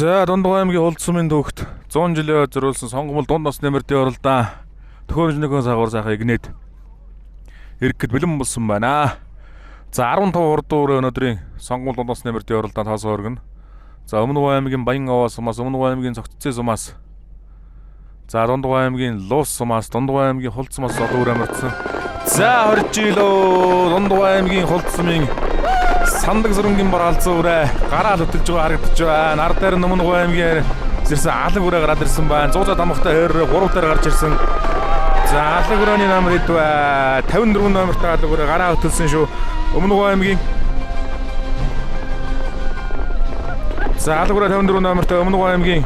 За Дундгой аймгийн Улд сумын төвхт 100 жилийн зориулсан сонгомол дунд насны нэмэрдийн оролдоо төхөөрөмжнийхөө сагуур сайхан игнээд ирэхэд бэлэн болсон байна. За 15 хурдуур өнөөдрийн сонгомол дунд насны нэмэрдийн оролдоо таасан өргөн. За Өмнөг аймгийн Баян аваа сумаас, Өмнөг аймгийн Цогццээ сумаас, за Дундгой аймгийн Луус сумаас, Дундгой аймгийн Хулд сумаас олуур амьдсан. За 20 жилөө Дундгой аймгийн Хулд сумын Сандаг сүрэнгийн бараалцсан үрээ гараал хөтөлж байгаа харагдаж байна. Нар дээр Өмнөг аймгийн зэрсэн алаг үрээ гараад ирсэн байна. 100 тамхтай хойр 3 дээр гарч ирсэн. За алаг өрөөний номер хэд вэ? 54 номертай алаг үрээ гараа хөтөлсөн шүү. Өмнөг аймгийн за алаг үрээ 54 номертай Өмнөг аймгийн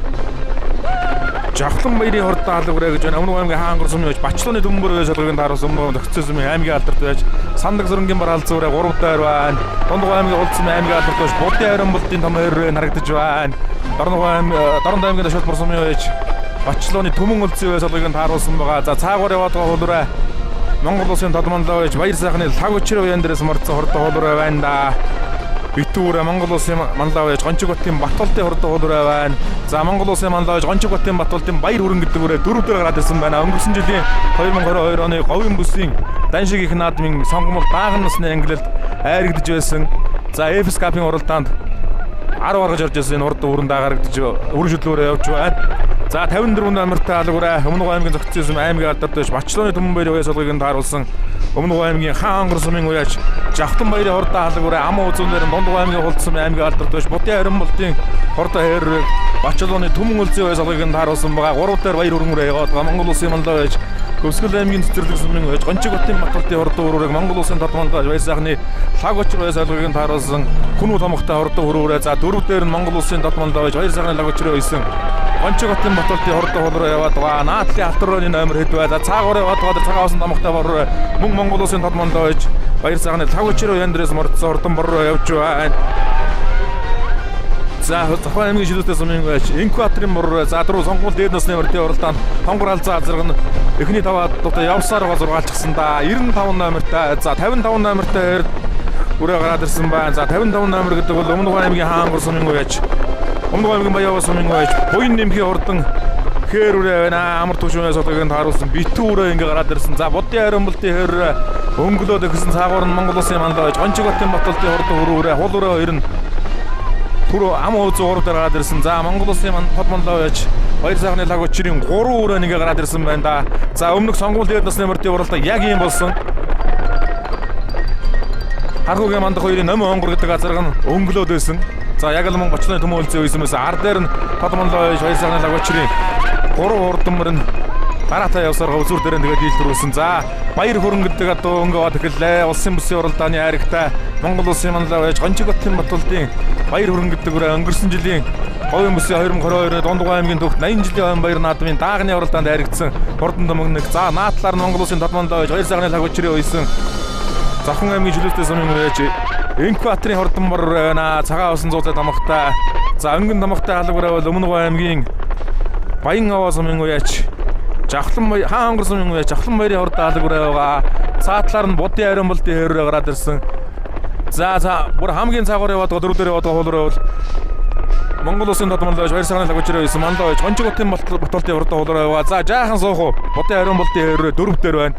Жавхлан баярын хордоо алаг үрээ гэж байна. Өмнөг аймгийн хаангар сумын байж Бачлууны төмбөр солгогийн дараасан Өмнөг Цогццээ сумын аймгийн алдарт байж Сандаг сүрэнгийн бараалцсан үрээ 3 дээр байна. Дундгой аймгийн Улд сумын аймгийн алдарт байж Будын харин бултын том хойр харагдаж байна. Дорногой аймгийн Ташбар сумын байж Бачлууны төмөн үлдсэн солгогийн тааруулсан байгаа. За цаагуур яваад байгаа хуулураа Монгол улсын тодмонлоо байж Баяр сайхны лаг өчрөө ян дээрээс морцсон хордоо хуулураа байна да. Битүүрэ Монгол улсын манлаа байж Гончиг батын Батболтын хордоо хуулураа байна. За Монгол улсын манлаа байж Гончиг батын Батболтын Баяр хүрэн гэдэг үрээ 4 дээр гараад ирсэн байна. Өнгөрсөн жилийн 2022 оны говийн бүсийн Даншиг их наадмын сонгомол дааган насны ангилалд айрагдж байсан. За ФС капын уралдаанд 10 гаргаж орж ирсэн энэ урд өрөнд гаргаж өрн шүтлөөрөө явж байна. За 54 номертай алаг үрээ Өмнөг аймгийн Цогццээ сумын аймгийн алдарт байж Бачлууны төмөн баярын уяа солгогийг тааруулсан. Өмнөг аймгийн хаангар сумын уяач Жавхлан баярын хордоо алаг үрээ амуу үзүүнээр Дундгой аймгийн Улд сумын аймгийн алдарт байж Будын харин бултын хордоо хойр Бачлууны төмөн үлзий уяа солгогийг тааруулсан байгаа. 3 дээр баяр хүрэн үрээ яваад байгаа. Монгол улсын манлаа байж Өвсгөл аймгийн цэцэрлэг сумын байж Гончиг батын Батболтын хордоо өрөөрөг Монгол улсын тодмонлоо Баяр сайхны лаг өчрөө солгогийн тааруулсан. Хүн томхтой хордоо өрөөрөө за 4 дээр нь Монгол улсын тодмонлоо байж Баяр сайхны лаг өчрөө ийсэн. Гончиг батын Батболтын хордоо хуулруу яваад байгаа. Наадлын алтрооны номер хэд вэ? За цаагуур яваад байгаа цагаасан томхтой бор мөн Монгол улсын тодмонлоо байж Баяр сайхны лаг өчрөө ян дээрээс морцсон хордон бор руу явж байна. За Зохион аймгийн шилүүтэй сумын байж Инкваторын бор за дөрөв сонгуул дээд насны нэмэрдийн оролдоонд хонгор алзаа азарга нь эхний 5 дуутай явсаар байгаа 6 алчсан да. 95 номертай за 55 номертай үрээ гараад ирсэн байна. За 55 номер гэдэг бол Өмнөг аймгийн хаангар сумын байж Өмнөг аймгийн Баян сумын байж буян нэмхийн урдан хээр үрээ байна. Амар түвшинээ солгогийн тааруулсан битүү үрээ ингээ гараад ирсэн. За Будын харин бултын хойр өнгөлөөд өгсөн цаагуур нь Монгол улсын манлаа байж Гончиг батын Батболтын хордоо хүрээ хул үрээ хоёр нь түр амуу 100 дээр гараад ирсэн. За Монгол улсын тодмонлоо байж Баяр сайхны лаг өчрийн 3 өрөө нэгэ гараад ирсэн байна да. За өмнөх сонгуул дээд насны нэмэрдийн уралдаа яг ийм болсон. Харгуугийн мандах хоёрын номын хонгор гэдэг азарга нь өнгөлөөд байсан. За яг л мөн Бачлууны төмөн үлзээ үйсмээс ар дээр нь тодмонлоо байж Баяр сайхны лаг өчрийн 3 урдмөр нь гараатай явсарга үзүр дээр нь тэгээд дийлдэрүүлсэн. За Баяр хүрэн гэдэг одоо өнгөөд эхэллээ. Улсын бүсийн уралдааны хайрагтай Монгол улсын манлаа байж Гончиг батын Батболтын Баяр хүрэн гэдэг үрээ өнгөрсөн жилийн говийн бүсийн 2022 Дундгой аймгийн төвхт 80 жилийн ойн баяр наадмын даагны уралдаанд хайрагдсан хурдан домогног. За наадлаар Монгол улсын тодмонлоо байж Баяр сайхны лаг өчрөө үйсэн. Зохион аймгийн шилүүтэй сумын байж Инкваторын хурдан бор байна. Цагаан усан 100 тамхтай. За өнгөн тамхтай алаг үрээ бол Өмнөг аймгийн Баян аваа сумын уяач Жавхлан хаангар сумын уяач Жавхлан баярын хордоо алаг үрээ байгаа. Цаатлаар нь Будын харин бултын хойр гараад ирсэн. За бүр хамгийн цагаар яваад байгаа 4 дээр яваад байгаа хуулраа бол Монгол улсын тодмонлоо Баяр сайхны лаг өчрөө ийсэн манлаа байж Гончиг батын Батболтын хордоо хуулраа яваа. За жаахан суух уу Будын харин бултын хойр 4 дээр байна.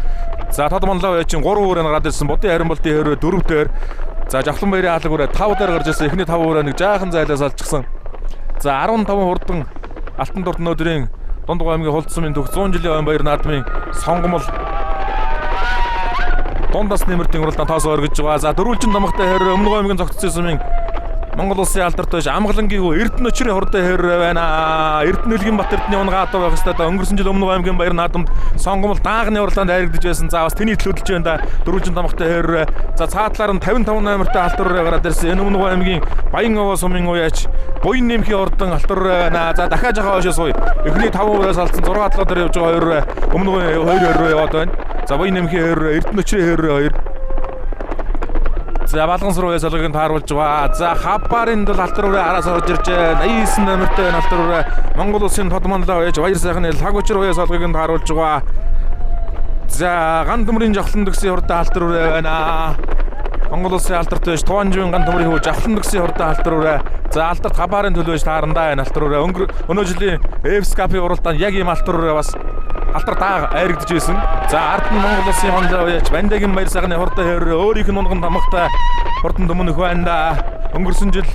За тодмонлоо байж 3 өрөө гараад ирсэн. Будын харин бултын хойр 4 дээр. За Жавхлан баярын алаг үрээ 5 дээр гарч ирсэн. Эхний 5 өрөө нэг жаахан зайлаас алчихсан. За 15 хурдан алтан дурт өнөөдрийн Дундгой аймгийн Улд сумын төвх 100 жилийн ойн баяр наадмын сонгомол дунд насны нэмэрдийн уралдаанд тоос өргөж байгаа. За дөрвөлжин домогтой хойр Өмнөг аймгийн Цогццээ сумын Монгол улсын алдарт байж Амгалангийн Эрдэнэ өчрийн хордоо хойр байна. Эрдэнэ үлгийн Бат Эрдэнэ унгаа атаа байх хэвээр өнгөрсөн жил Өмнөг аймгийн баяр наадамд сонгомол даагны уралдаанд хайрагдж байсан. За бас тэний төлөвлөж байна да. Дөрвөлжин домогтой хойр. За цаатлаар нь 55 номертай алтар өрөө гараад ирсэн. Энэ Өмнөг аймгийн Баян аваа сумын уяач буян нэмхийн урдан алтар өрөө байна. За дахиад жахаа хойшоо сууя. Эхний 5 өрөөс алдсан 6 атлаа дээр явж байгаа 2 Өмнөг 2 өрөө яваад байна. За буян нэмхийн 2 Эрдэнэ өчрийн 2 за балганс руу солгогийг тааруулж байгаа. За хабарын дэл алтар өрөө араас орж ирж 89 номертой алтар өрөө Монгол улсын тодмонлоо байж Баяр сайхны лаг өчрөө солгогийг тааруулж байгаа. За ган төмрийн Жавхлан дэгсийн хурдан алтар өрөө байна. Монгол улсын алдарт байж Туанжийн ган төмрийн хүү Жавхлан дэгсийн хурдан алтар өрөө. За алдарт хабаарын төлөөж таарандаа энэ алтараараа өнөө жилийн F-Cup-ийн уралдаанд яг ийм алтараараа бас алдар даа айрагдж байсан. За ард нь Монгол улсын манлай уяач Бандагийн баяр сагны хортой хойроо өөрийнх нь унган тамгатай хурдан өмнөх байна да. Өнгөрсөн жил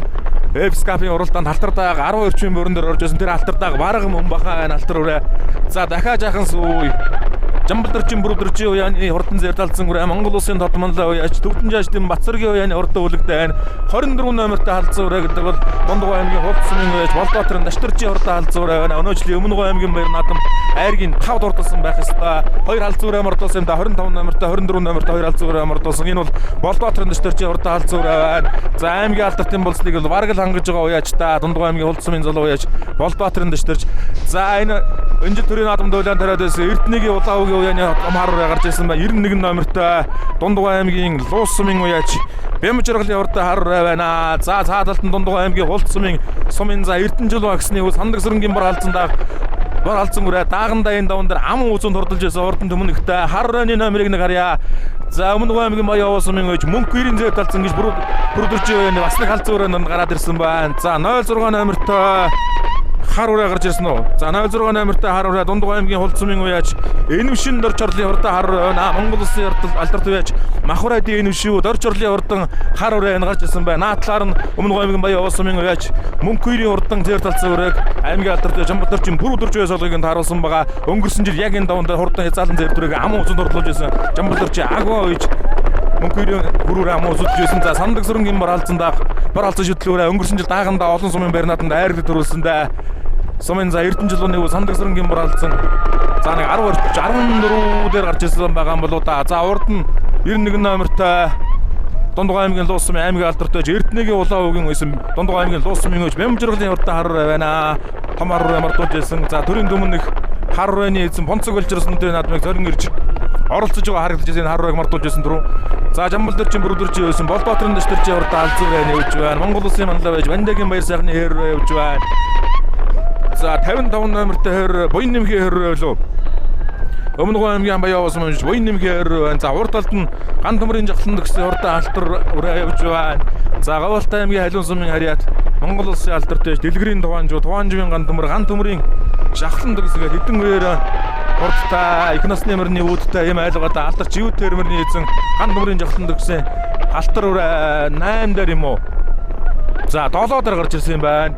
F-Cup-ийн уралдаанд алтар даага 12 орчмын мөрөн дээр орж байсан. Тэр алтар даага бараг мөн баха энэ алтараараа. За дахиад жаахан сүү Жамбалдарчин бүрдэрчийн уяаны хурдан зэрдалцсан гүрэ Монгол улсын тодмонлоо уяач Төвтөн жааждын Бацаргийн уяаны хурдан үлэгдэн 24 номертой халдсан үрэ гэдэг бол Дундгой аймгийн Хулцсмын уяач Болдбаатарын Дашторжийн хурдан халдсан үрэ байна. Өнөө жилийн Өмнөгой аймгийн баяр наадам Айргийн 5 дурдсан байх ёстой. 2 халдсан үрэ мордуулсан да 25 номертой 24 номертой 2 халдсан үрэ мордуулсан. Энэ бол Болдбаатарын Дашторжийн хурдан халдсан үрэ байна. За аймгийн алдартын болсныг бол бараг л хангаж байгаа уяач та Дундгой аймгийн Хулцсмын залуу уяач Болдбаатарын Дашторж. За энэ жил төрийн наадамд уйлаан тариад байсан Эрдэнэгийн Улаавгийн уяаны хамаараа гарч ирсэн ба 91 номертой Дундгой аймгийн Луусмын уяач Бямжиргалын хурдан хараа байна. За цаадалт нь Дундгой аймгийн Хулцсмын сумын за Эрдэнэжил багсны үс Сандагсрынгийн бар халдсан үрэ даагандаа энэ даван дээр ам үзүүнд хурдалж байсан хурдан төмөнөгтэй харрааны номерыг нэг харъя. За Өмнөгой аймгийн Баян сумын уяач мөнх 90 зэт талцсан гэж бүрдэрч байна. Бас нэг халдсан үрэ гараад ирсэн байна. За 06 номертой хар ураа гарч ирсэн үү? За 06 номертой хар ураа Дундгой аймгийн Хулцсмын уяач Энвшин дорч орлын хурдан хар байна. Монгол улсын алдарт уяач Махурайд Энвшүү дорч орлын хурдан хар ураа гарч ирсэн байна. Наадлаар нь Өмнөгой аймгийн Баян сумын уяач мөнх 90 хурдан зэр талцсан үрэг аймгийн алдарт Жамбалдарчин бүрдэрч байсан солгийг харуулсан байгаа. Өнгөрсөн жил яг энэ даванд хурдан хязаалан зэр дүрэг ам үзэнд хурдлуулж байсан. Жамбалдарчин агуу уяач мөнх 90 бүрээр ам үзүүлж байсан. За Сандагсрынгийн бар халдсан шүтлүүрээ өнгөрсөн жил даагандаа олон сумын баяр наадамд айргад төрүүлсэн да. Сумын за Эрдэнэжил нэг Сандагсрынгийн бар халдсан. За нэг 14 дээр гарч ирсэн байгаа юм болоо да. За урд нь 91 номертой Дундгой аймгийн Луусмын аймгийн алдартай Эрдэнэгийн Улаавгийн байсан Дундгой аймгийн Луусмын уяач Бямжиргалын хурдан хараа байна. Том хараа мартуулж байсан. За төрийн өмнөх харууны эзэн Бонцог болжирсан дээр наадмыг зорин ирж оролцож байгаа харагдаж байсан харуурыг мартуулж байсан түрүү. За Жамбалдарчин бүрдэрч байсан Болдбаатарын Дашторжийн хурдан алзуу байна явж байна. Монгол улсын манлай байж Бандагийн баяр сайхны хойроо явж байна. За 55 номертой хойроо буян нэмхийн хойроо лөө. Өмнөгой аймгийн Баян сум буян нэмхийн хойроо байна. За урд талд нь ган төмрийн жаглан гэсэн хурдан алтар ураа явж байна. За Говьалтай аймгийн Халиун сумын харьяат Монгол улсын алдартай дэлгэрийн Туваанжвын ган төмрийн жаглан гэсгээд хэдэн үеэр урдтай их насны мөрний үүдтэй юм айлгаатай алдарч юу термэрний эзэн ган төмрийн жаглан гэсэн алтар ураа 8 дээр юм уу? За 7 дээр гарч ирсэн юм байна.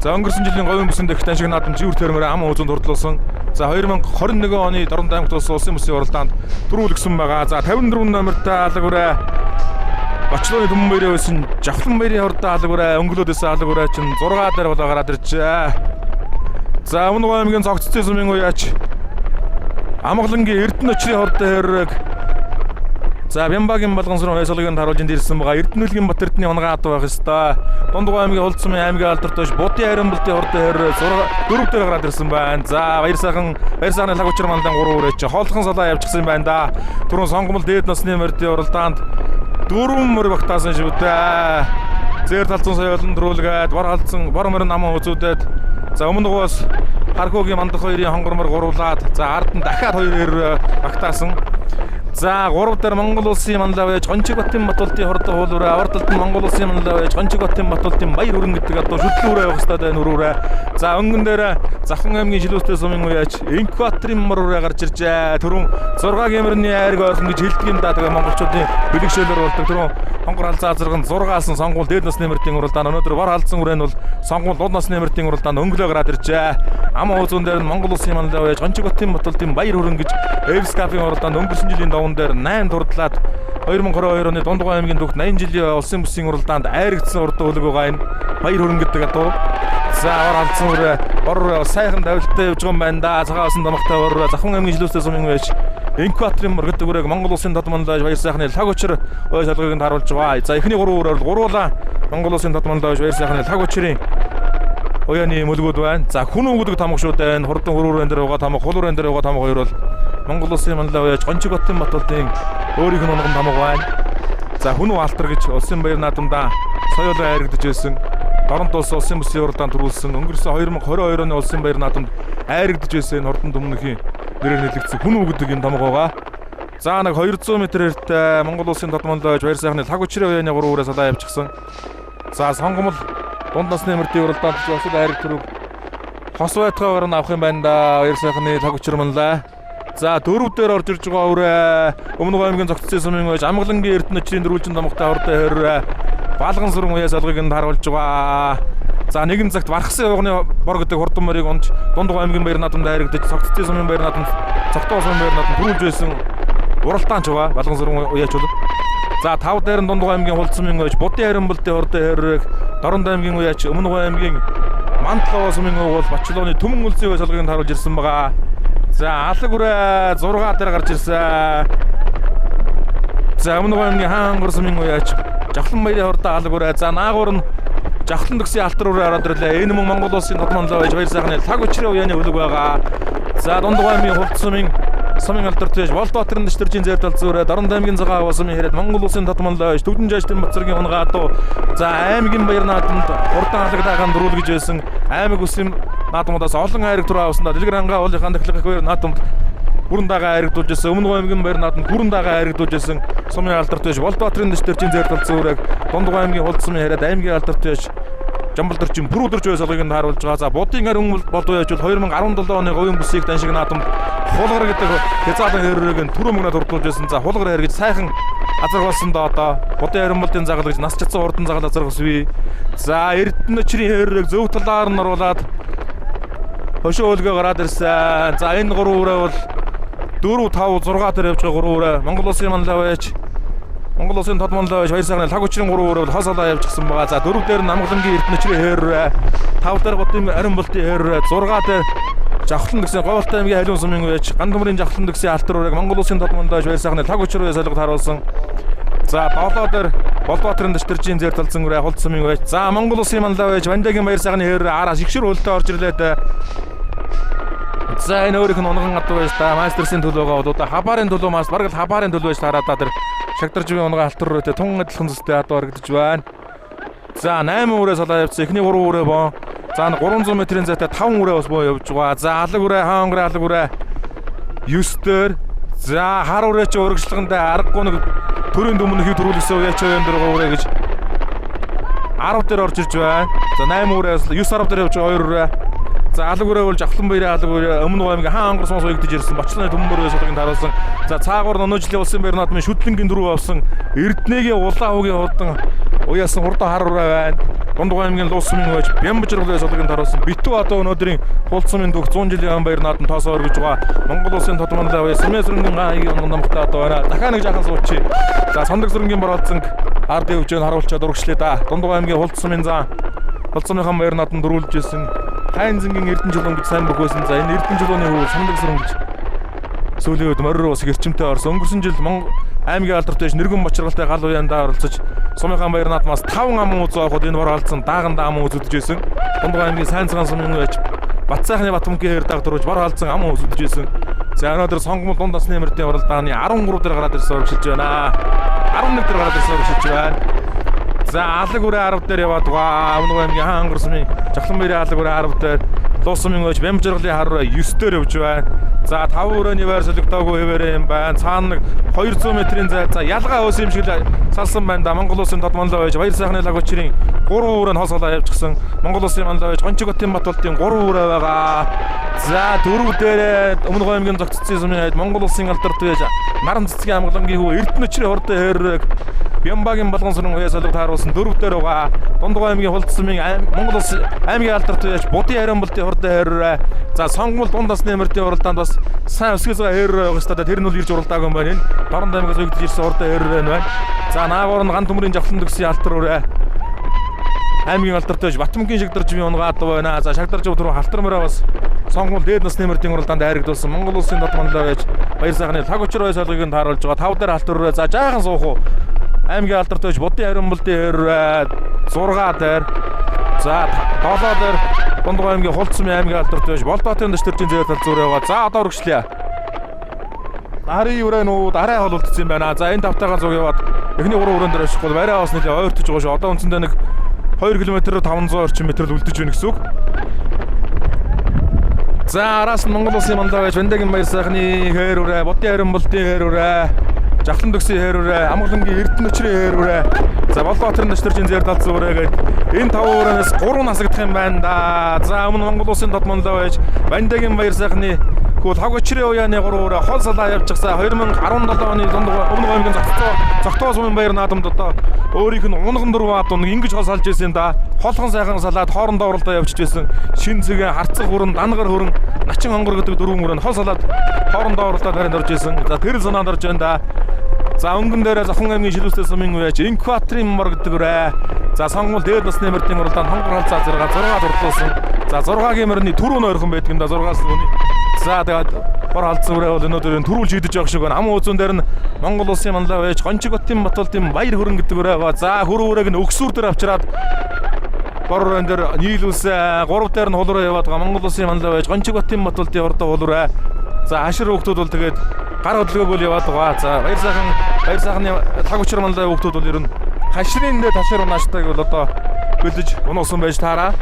За өнгөрсөн жилийн говийн бүсэн дэх таншиг наадам живэр термээр ам үзүүнд хурдлуулсан. За 2021 оны Дорнод аймагт болсон улсын бүсийн уралдаанд төрүүлгсэн байгаа. За 54 номертой алга ураа Бачлооны төмөн баяраа байсан Жавхлан баярын хурдан алга ураа өнгөлөөд байсан алга ураа чинь 6 дээр болоо гараад иржээ. За Өмнөгой аймгийн Цогцтой сумын уяач Амгалангийн Эрдэнэ очрын хурдан хойрог за Бямбагийн болгонсрон хойсолыг харуулж ирсэн байгаа. Эрдэнэлгийн Батэрдний унгаат байх ёстой. Дундгой аймгийн Хулцсмын аймгийн алдартай Будын Аримбалтын хурдан хойроо 4 дээр гараад ирсэн байна. За баяр сайхны лаг учир мандан 3 өрөөч хооллон салаа явчихсан юм байна да. Түрүүн сонгомол дээд насны мордын уралдаанд 4 мөр багтаасан шүү дээ. Зэр талцсан соёлон дөрүүлгээд бар морин намаа үзүүдэд за өмнөгөөс Харкогийн мандах 2-ын хонгормор гуруулаад за ард нь дахиад 2-ээр багтаасан. За 3 дээр Монгол улсын манлай байж Гончигбатын Батултын хурдан хуулуураа аварталд нь Монгол улсын манлай байж Гончигбатын Батултын баяр хүрэн гэдэг одоо шүтлүүрээ явах хэрэгтэй байна өрөөрээ. За өнгөн дээр Завхан аймгийн Шилүүстэй сумын уяач Инкваторын мороо гарч иржээ. Түрүүн 6 гэмэрний айрг ойрхон гэж хэлдэг юм да. Тэгээ монголчуудын бэлэгшээлээр болдог. Түрүүн хонгор халзаа зэрэг 6-аас сонгуул дээд насны мөрдийн уралдаан өнөөдөр бар халдсан үрэн бол сонгуул дунд насны мөрдийн уралдаанд өнгөлөө гараад иржээ. Ам уузун дээр нь Монгол улсын манлай байж Гончигбатын Батултын баяр хүрэн гэж F-Cup-ийн уралдаанд өнгөрсөн жилийн даван дээр 8 дурдлаад 2022 оны Дундгой аймгийн төвд 80 жилийн улсын бүсийн уралдаанд айрагдсан урд хөлөг байгаа энэ баяр хүрэн гэдэг адуу. За ор алдсан үрэ сайхан давилттай явж байгаа юм байна да. Цагаан усан тамгатай ор Завхан аймгийн Шилүүстэй сумын байж Инкваторын мөр гэдэг үрэг Монгол улсын тодмонлой баяр сайхны лаг учир ой салгыг харуулж байгаа. За эхний 3 үрээр гуруула Монгол улсын тодмонлой баяр сайхны лаг учирын уяаны мөлгүүд байна. За хүн өгдөг тамга шүү дээ. Хурдан хөрөөрөн дээр байгаа тамга, хулуурын дээр байгаа тамга хоёр бол Монгол улсын манлай байж Гончигбатын Батултын өөрийнх нь унган тамга байна. За хүн алтар гэж улсын баяр наадамдаа соёлоо айрагдж байсан. Дорнод улсын бүсийн уралдаанд төрүүлсэн. Өнгөрсөн 2022 оны улсын баяр наадамд айрагдж байсан хурдан төмнөхийн нэрээр нэлэгдсэн хүн өгдөг юм тамга байгаа. За нэг 200 м эрттэй Монгол улсын тодмонлой байж баяр сайхны лаг учрын уяаны 3 үрээ салаа явчихсан. За сонгомол дунд насны нэмэртийн уралдаанд Жосод хайрыг түрүүг хос байтугаар нь авах юм байна да. Баяр сайхны таг учирманлаа. За дөрөв дээр орж ирж байгаа үрээ. Өмнө гомгийн зогцсон сумын байж Амгалангийн Эрдэнэчийн дөрвөлжин домогтой хортой хэр Балган сүрэн уяа салгыг нь харуулж байгаа. За нэгэн цагт Вархсын явганы бор гэдэг хурдан морийг унж Дундгой аймгийн баяр наадамд хайрагдаж цогцсон сумын баяр наадамд цогтоо сумын баяр наадамд хүрүүлж байсан уралдаанч байгаа. Балган сүрэн уяач бол. За 5 дээр нь Дундгой аймгийн хулцсмын уяач Будын харимбалтын хортой хэрэг Дорнод аймгийн уяач Өмнө аймгийн Мантлоо сумын уул Бачлооны Төмөн үлзийн салгыг нь харуулж ирсэн байгаа. За алаг үрээ 6 дээр гарч ирсэн. За Өмнө аймгийн Хаангар сумын уяач Жавхлан баярын хортой алаг үрээ. За наагур нь Жавхлан төгсийн алтар үрээ ороод ирлээ. Энэ мөн Монгол улсын тодмонлоо байж баяр сайхны таг учрын уяаны хөлөг байгаа. За Дундгой аймгийн хулцсмын сумын алдарт байж Болдбаатарын дэвтэржийн зэр талц үрээ Дорнод аймгийн цагаан сумын хэрэг Монгол улсын тодмонлоо байж Төвдөн жаашдын Бацаргийн унгаа дуу. За аймгийн баяр наадамд хурдан алагдаагаан дөрүүлгэж байсан аймаг улсын наадмуудаас олон хайрыг түрүү авсандаа Дэлгэр хангаа уулынхаа дахлах баяр наадамд бүрэн дагаа хайрагдуулж байсан. Өмнө аймгийн баяр наадамд бүрэн дагаа хайрагдуулж байсан сумын алдарт байж Болдбаатарын дэвтэржийн зэр талц үрээ Дундгой аймгийн хулцсмын хэрэг аймгийн алдарт байж Жамбалдорчин бүрүүлж буй салгыг нь харуулж байгаа. За Будын харин болдоо яж бол 2017 оны говийн бүсийг даншиг наадамд хулгар гэдэг хязгаарлан хэрэг нь түрүү мөнгөнд хурдуулж байсан. За хулгар хэрэг гэж сайхан азаргалсан да одоо Будын харимбалтын загал гэж нас чадсан урдан загал азаргалсвэ. За Эрдэнэчрийн хэрэг зөв талаар нь оруулаад хошоо өлгөө гараад ирсэн. За энэ 3 үрээ бол 4 5 6 дээр явж байгаа 3 үрээ Монгол улсын манлаа байж Монгол улсын тодмонлоо байж баяр сайхны таг учрын 3 үрээ бол хосолоо явчихсан байгаа. За 4 дээр нь Амгалангийн Эрдэнэчрийн хэрэг, 5 дээр Будын харимбалтын хэрэг, 6 дээр Жавхлан төгсийн Говьолтой аймгийн халиун сумын байж Гандамрын Жавхлан төгсийн алтар үрэг Монгол улсын тодмонлоо байж баяр сайхны таг учрын уяа солигод харуулсан. За 7 дээр Болдбаатарын дэвтэржийн зэр талцсан үрээ хулц сумын байж. За Монгол улсын манлаа байж Вандагийн баяр сайхны хэрэг араас игшэр хөлтөд орж ирлээ дээ. За энэ өөрийнх нь унган гадаг байж та мастерсын төлөөгөө одоо хабарын төлөө мас бараг л хабарын төлөө байж тараад та тэр шагдаржгийн унган алтар руутэй тун адилхан зүстэй одоо харагдаж байна. За 8 үрээ салаа явцсан. Эхний 3 үрээ боо. За 300 м-ийн зайтай 5 үрээ бас боо явж байгаа. За алаг үрээ, хаан үрээ, алаг үрээ 9 дээр. За хар үрээ ч өргөжлөгөндөө аргагүй нэг төрийн дүмнэ хий төрүүлсэн уяач юм дээр үрээ гэж 10 дээр орж ирж байна. За 8 үрээ 9 10 дээр явж байгаа 2 үрээ. За алаг үрээ бол Жавхлан баярын алаг үрээ Өмнө аймгийн Хаангар сумаас уягдж ирсэн Бачлооны Төмөн мөрөөс салгыг харуулсан. За цаагуур өнөө жилийн улсын баяр наадмын шүтлэнгийн дөрөв авсан Эрдэнэгийн улаан хүүгийн хурдан уяасан хурдан хар үрээ байна. Дундгой аймгийн Луус сумын байж Бямбажрын салгыг харуулсан. Битүү одоо өнөөдрийн хулцсмын дөх 100 жилийн баяр наадам тоосоо өргөж байгаа. Монгол улсын тодмонлоо уяа Сумэсрэнгийн гагийн намхтай одоо байна. Дахиад нэг жаахан суучих. За Сондог сүрэнгийн боролцсон ард өвчөнд харуулчаад урагшлаа да. Дундгой аймгийн хулцсмын зан хулцсмынхан баяр наадам дөрүүлж ирсэн. Хайн зингийн Эрдэнэ жулуун гэж сайн бөхөөсөн. За энэ Эрдэнэ жулууны хүү Сондог сүрэн гэж сүүлийн үед морир ус гэрчимтэй орсон. Өнгөрсөн жил аймгийн алдарт байж нэргэн бочргалтай гал уяндаа оролцож сумынхан баяр наадмаас 5 ам үзүү авахд энэ бор алдсан дааганда ам үзүүлж байсан. Дундгой аймгийн сайн цагаан сумын байж Бат сайхны Батбангийн хэрэг дагдрууж бор алдсан ам үзүүлж байсан. За өнөөдөр сонгомол дунд насны нэмэртийн уралдааны 13 дээр гараад ирсэн урагшилж байна. 11 дээр гараад ирсэн урагшилж байна. За алаг үрээ 10 дээр яваад байгаа. Өмнө аймгийн Хаангар сумын Жавхлан баярын алаг үрээ 10 дээр Луус сумын байж Бямбажрын хар 9 дээр явж байна. За 5 өрөөний байр солигдоогүй хэвээрээ юм байна. Цаана 200 м-ийн зай. За ялгаа өөс юм шиг салсан байна да. Монгол улсын тодмонлоо байж баяр сайхны лаг учрын 3 өрөө нь хосолоо явчихсан. Монгол улсын манлаа байж Гончиготын Батбалтын 3 өрөө байгаа. За 4 дээр Өмнө аймгийн зогцсон сумын хайд Монгол улсын алдарт байж Наран цэцгийн Амгалангийн хүү Эрдэнэчрийн хортой хэрэг Бямбагийн Балган сүрэн уяа солигод харуулсан 4 дээр байгаа. Дундгой аймгийн хулцсмын Монгол улсын аймгийн алдарт байж Будын харимбалтын хортой хэрэг. За сонгомол дунд насны нэмэртийн уралдаанд бас сайн өсгөөс хэрэг байгаа хэвээр тэр нь бол ирж уралдаагүй юм байна. Энэ Дорнод аймгаас уягдж ирсэн хортой хэрэг байна. За наагур нь Гандамрын Жавхлан төгсийн алтар үрээ аймгийн алдарт байж Батбангийн шагдаржгийн унгаад байна. За шагдаржив түрүү халтар мөрөө бас сонгомол дээд насны нэмэртийн уралдаанд хайрагдуулсан. Монгол улсын тодмонлоо байж баяр сайхны таг учрын солигыг нь харуулж байгаа. 5 дээр алтар үрээ. За жаахан суух уу. Аймгийн алдарт байж Будын харимбалтын хэрэг 6 дээр. За 7 дээр Дундгой аймгийн хулцсмын аймгийн алдарт байж Болдбаатарын дэвтэржийн зэр тал зүрээ байгаа. За одоо урагшлаа. Нарын өрөөнүүд арай холулдсан байна. За энэ тавтайгаа зуг яваад эхний 3 өрөөнд дээр ашихгүй арай бас нэлээ ойртож байгаа шүү. Одоо үндсэндээ нэг 2 км-ээр 500 орчим метр л үлдэж байна гэсэн үг. За араас нь Монгол улсын манлаа байж Вандагийн баяр сайхны хэр үрээ, Будын харимбалтын хэр үрээ Жахлан төгсийн хэрүүрээ, Амгалангийн Эрдэнэ өчрийн хэрүүрээ. За Болбаатарын Даштржийн зэр талц зүрээгээд энэ 5 өрөөнөөс 3 насагдах юм байна да. За өмнө Монгол улсын тодмонлоо байж Бандагийн баяр сайхны хөл хав өчрийн уяаны 3 өрөө хол салаа явж гисаа 2017 оны Өмнө Гомгийн Зогтоо сумын баяр наадамд одоо өөрийнх нь унган дөрвөн ад ингэж хол салж ирсэн да. Холхон сайхан салаад хоорондоо уралдаа явж ирсэн. Шин зэгээ харцаг хүрэн, дангар хүрэн, начин хонгор гэдэг дөрвөн өрөөнд хол салаад хоорондоо уралдаа баринд орж ирсэн. За тэр санаанд орж байна да. За өнгөн дээр Завхан аймгийн шилүүлсэн сумын үеч Инкватрийн мор гэдэг үрээ. За сонгуул дээд насны мөрдийн уралдаанд хонгор халцаа зэрэг 6 дурдлуулсан. За 6-гийн мөрний түрүүн ойрхон байдаг юм да 6-аас үүний. За тэгээд бор халдсан үрээ бол өнөөдөр түрүүл шийдэж явах шиг байна. Ам үзүүн дээр нь Монгол улсын манлаа байж Гончигбатын Батболтын баяр хөрөн гэдэг үрээ байгаа. За хөрөн үрээг нь өксүр дээр авчираад бор өрөөнд дээр нийлүүлсэн. 3 дээр нь хул руу яваад байгаа Монгол улсын манлаа байж Гончигбатын Батболтын урдаа хул үрээ. За хашир хүүхдүүд бол тэгээд гар хөдлөгөөгөл яваад байгаа. За баяр сайхны таг учир манлай хүүхдүүд бол ер нь хашрын дээр ташир унааштай бол одоо бэлдэж унуусан байж таараа.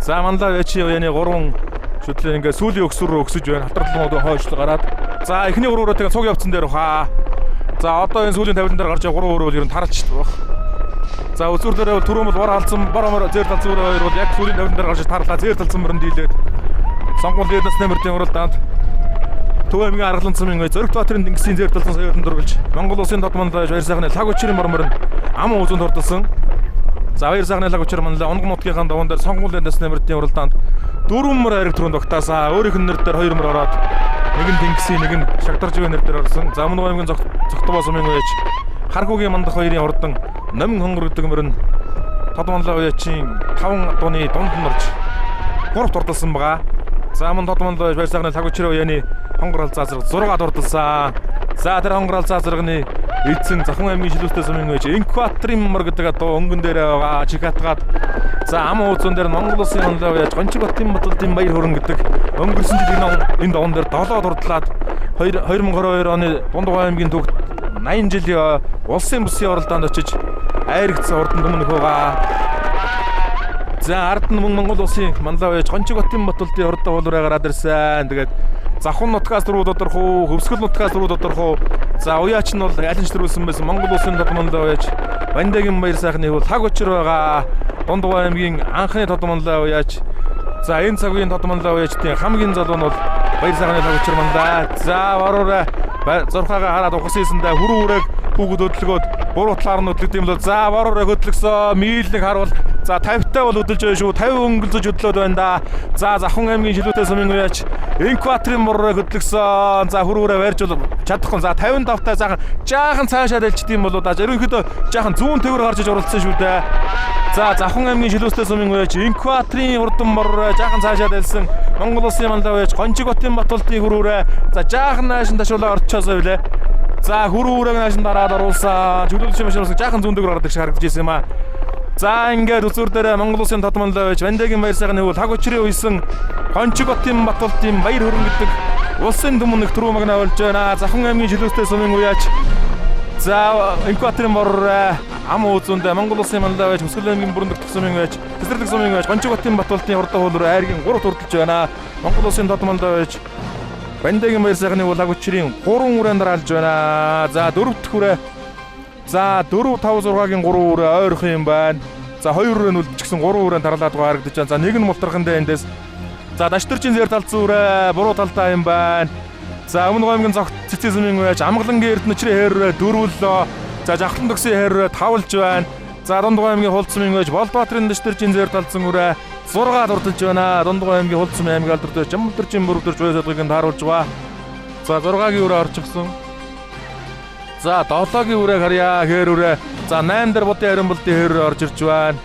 За манлай вечи яаны 3 шүтлээ ингээ сүүлийн өксөр рүү өксөж байна. Халтарлууд хойшлоо гараад. За эхний 3 өрөө тэгээд цуг явцсан дээр хаа. За одоо энэ сүүлийн тавилан дээр гарч байгаа 3 өрөө бол ер нь таралч баг. За өсвөр дээр бол түрүүн бол бор алдсан бор зэр талцсан өрөө бол яг сүүлийн тавилан дээр гарч тарлаа. Зэр талцсан мөрөнд дийлээд сонгуул дээд насны мөрдийн уралдаанд Төв аймгийн Аргалан цумын ой Зоригт Баатарын Дингсийн зэр талсан саяхан дургуулж Монгол улсын тодмонлоо баяр сайхны лаг учрын мормор нь ам үзүүнд хурдсан. За баяр сайхны лаг учир манлаа Унган нутгийн даван дээр сонгуулийн насны мөрдийн уралдаанд 4 мөр хайраг түрүүнд огтаасаа өөрийнх нь нэр дээр 2 мөр ороод нэг нь Дингсийн нэг нь Шагдарж нэр дээр орсон. За Өмнө аймгийн Зогтоо сумын ойч Харгуугийн мандах хоёрын урдан Номин хонгор гэдэг мөр нь тодмонлоо уячийн 5 дууны дунд нь орж 3 дурдсан байгаа. За мөн тодмонлоо баяр сайхны лаг учрын уяаны хонгор халзаа зэрэг 6 дурдсан. За тэр хонгор халзаа зэрэгний эзэн Завхан аймгийн шилүүлсэн сумын байж Инкватрийн мор гэдэг одоо өнгөн дээр байгаа чигатгаад за ам уузан дээр Монгол улсын манлаа байж Гончигбатын Батболтын баяр хөрөн гэдэг өнгөрсөн жилийн энэ даван дээр 7 дурдлаад 2022 оны Дундгой аймгийн төвд 80 жилийн улсын бүсийн оролдоонд очиж айрагдсан урдан түмнөх байгаа. За ард нь Монгол улсын манлаа байж Гончигбатын Батболтын ордоо уулаараа гараад ирсэн. Тэгээд Завхан нутгаас дөрөв тодорхой, Хөвсгөл нутгаас дөрөв тодорхой. За уяач нь бол алинч төрүүлсэн байсан Монгол улсын тодмонлоо байж Бандагийн баяр сайхны хөл хаг учир байгаа. Дундгой аймгийн анхны тодмонлоо уяач. За энэ цагийн тодмонлоо уяачдын хамгийн залуу нь бол баяр сайхны хаг учир мандаа. За баруураа зурхаагаа хараад ухас хийсэндээ хүрэн үрээг хүүгд хөдөлгөөд буруу талаар нь хөдлөд юм л. За баруураа хөдлөсөн мийлэг харвал за 50-таа бол хөдөлж байгаа шүү. 50 өнгөлөж хөдлөөд байна да. За Завхан аймгийн шилүүлсэн сумын уяач Инкватрийн мороо хөдлөсөн. За хүрүүрээ барьж бол чадахгүй. За 55-таа жаахан цаашаа дэлчдэм болоо да. Ерөнхийдөө жаахан зүүн төвөр гарч иж оролцсон шүү дээ. За Завхан аймгийн шилүүлсэн сумын уяач Инкватрийн урдан мороо жаахан цаашаа дэлсэн. Монгол улсын манлаа уяач Гончигбатын Батболтын хүрүүрээ за жаахан наашин ташуулаа орчоосоо билээ. За хүрүүрээ наашин дараад оруулсан. Чөлөөлсөн машинаас жаахан зүүн төвөр гараад ирж харагдаж байсан юм аа. За ингээд үзүүр дээр Монгол улсын тодмонлоо байж Бандагийн баяр сайхны хөл хаг учрын үйсэн Гончигбатын Батболтын баяр хөрөн гэдэг улсын түмнэх түрүү магнаа болж байна. Завхан аймгийн шилүүлсэн сумын уяач за Инкватрийн мор ам үзүүнд Монгол улсын манлаа байж Хөсгөл аймгийн бүрэн дэх сумын уяач Тэсрэрлэг сумын уяач Гончигбатын Батболтын урдаа хуулруу айргийн 3 турдалж байна. Монгол улсын тодмонлоо байж Бандагийн баяр сайхны хөл хаг учрын 3 үрээнд дараалж байна. За 4 дахь үрээ за 4 5 6-гийн 3 үрээ ойрхон юм байна. За 2 үрээ нь үлдчихсэн 3 үрээнд тарлаад байгаа харагдаж байна. За нэг нь мултрахандаа эндээс. За Даштржийн зэр талцсан үрээ буруу талдаа юм байна. За Өмнө аймгийн Зогт цэцэн сумын уяач Амгалангийн Эрдэнэ өчрийн хэррээ дөрвөлөө. За Жахлан төгсийн хэррээ тавлж байна. За Дундгой аймгийн Хулц сумын уяач Болбаатарын Даштржийн зэр талцсан үрээ 6 дурдж байна. Дундгой аймгийн Хулц сумын аймгийн алдартай Жамбалдэржийн бүрдэрж уяасадгийг тааруулж байгаа. За 6-гийн үрээ орчихсон. За 7-гийн үрээ харьяа хээр үрээ. За 8 дээр Будын Харанболтын хэррээ орж ирж байна.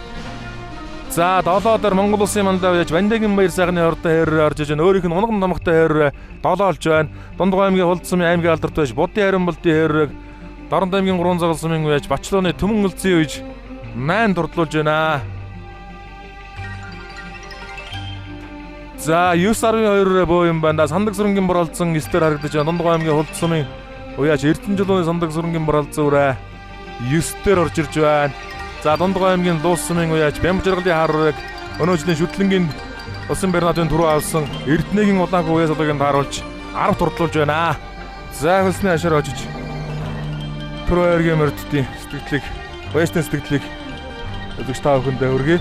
За 7 дээр Монгол улсын манлаа байж Бандагийн баяр сайхны ордоо хэррээ орж иж байна. Өөрийнх нь унган номхтой хэррээ 7 олж байна. Дундгой аймгийн Хулц сумын аймгийн алдартай байж Будын Харанболтын хэррээг Дорнод аймгийн 3 загал сумын байж Бачлооны Төмөн үлцийн үеж 8 дурдлуулж байна. За 9.2-оор боо юм байна. Сандаг сүрэнгийн боролцсон 9 дээр харагдаж байна. Дундгой аймгийн Хулц сумын уяач Эрдэнэ жилийн сандаг сүрэнгийн боролцсон үрээ 9 дээр орж ирж байна. За Дундгой аймгийн Луус сумын уяач Бямжиргалын харрыг өнөө жилийн шүтлэнгийн улсын Бернадын түрүү авсан Эрдэнэгийн улаанхуу уяаслагыг тааруулж 10 турдлуулж байна. За хөлсний хашаар очиж Pro Air-ийн мөрдтийн сэтгэлийг, баяртай сэтгэлийг үзэгч та бүхэндээ хүргэе.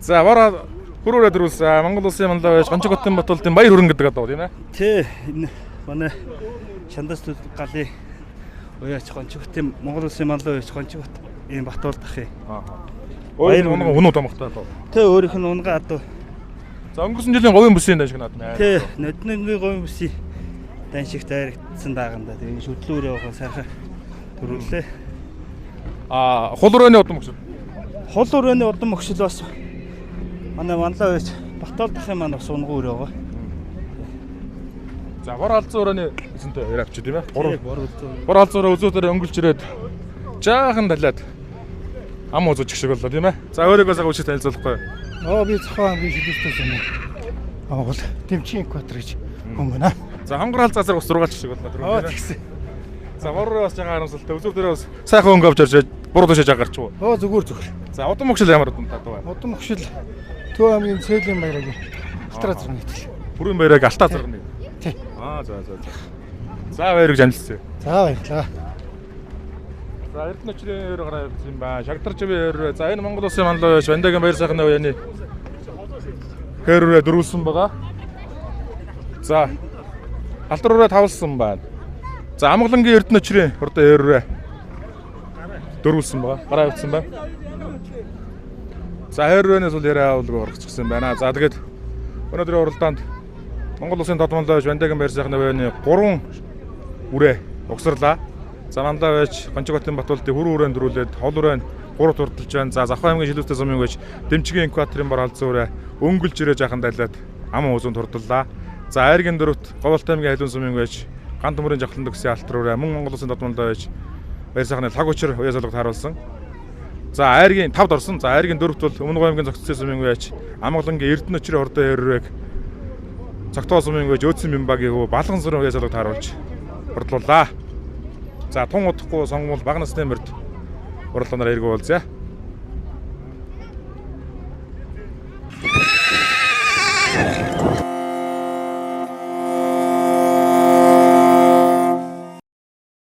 За бараа хөрөөрөө дөрүүлсэн Монгол Улсын манлай байж Гончигбатын Батуулдын баяр хүрэн гэдэг одоо тийм ээ. Тий, энэ манай Шандас галын уяач Гончигбатын Монгол Улсын манлай байж Гончигбат ийм Батуулд ах юм. Баяр унга үнүү томхтой л. Тий, өөрийнх нь унга одоо. За өнгөрсөн жилийн говийн бүсийн дан шиг надад. Тий, ноднгийн говийн бүсийн дан шиг дайрагдсан дааганда тэгээ шүтлүүрээ явах сайхан төрүүллээ. Хул өрөөний удам өгшөл. Хул өрөөний удам өгшөл бас манай манлай байж Батуулд ахын маань бас унгуур байгаа. За бор алзан өрөөний эзэнтэй яриач тийм ээ. Бор 3 алзан өрөө өзөөдөр өнгөлж ирээд жаахан далиад ам үзүүч шиг боллоо тийм ээ. За өөрийгөө сага үчиг танилцуулахгүй. Би Цохоо аймгийн шилжүүлсэн юм. Монгол Тэмчийн экватор гэж хүн байна. За хонгорол зазар ус 6 шиг боллоо тийм Тэгсэн. За бороо бас жагаа харамсалтай өзөөдөрөө бас сайхан өнгө авч ирж буруу тушаа жагарч уу. Зүгээр. За удам өгшөл ямар удам таа байна. Удам өгшөл Төв аймгийн Цэлийн баярыг Алтра зэрэг нийтлээ. Бүрийн баярыг Алтаа зэрэг нэг. Тий. За. За баярыг амжилтсаа. За баярлалаа. За Эрдэнэ өчрийн өөр гараа явуулсан юм ба. Шагдарч өөр. За энэ Монгол Улсын манлай байж Вандагийн баяр сайхны уяаны хэрүүрээ дөрүүлсэн байгаа. За Алтраараа тавлсан байна. За Амгалангийн Эрдэнэ өчрийн хурдан хэрүүрээ дөрүүлсэн байгаа. Гараа явуулсан байна. За хэрүүрээс бол яриа авалгүй орчихсан байна. За тэгээд өнөөдрийн уралдаанд Монгол Улсын тод манлай байж Вандагийн баяр сайхны уяаны 3 үрээ угсарлаа. За манлай байж Гончигбатын Батуулдын хөрөн үрээнд дөрүүлээд хол үрээнд 3 турдалж байна. За Завхан аймгийн шилүүтэй сумын байж Дэмчгийн экваторын бор алзан үрээ өнгөлж ирээ жаахан далиад ам уузын турдаллаа. За Айргийн дөрөвт Говьалтай аймгийн халуун сумын байж Ган төмөрийн жавхлан төгсгийн алтар үрээ мөн Монгол Улсын тод манлай байж баяр сайхны лаг учир уяа солигт харуулсан. За Айргийн 5-д орсон. За Айргийн 4-т бол Өмнөг аймгийн зохицсон сумын байж Амгалангийн Эрдэнэ өчрийн хурдан хэрүүрийг Цогтоо сумын байж Өөдсөн Бямбагийн хөө Балган сүрэн уяа солигт харуулж хурдлууллаа. За тун удахгүй сонгуул баг насны мөрд уралдаанаар эргүүлсэн.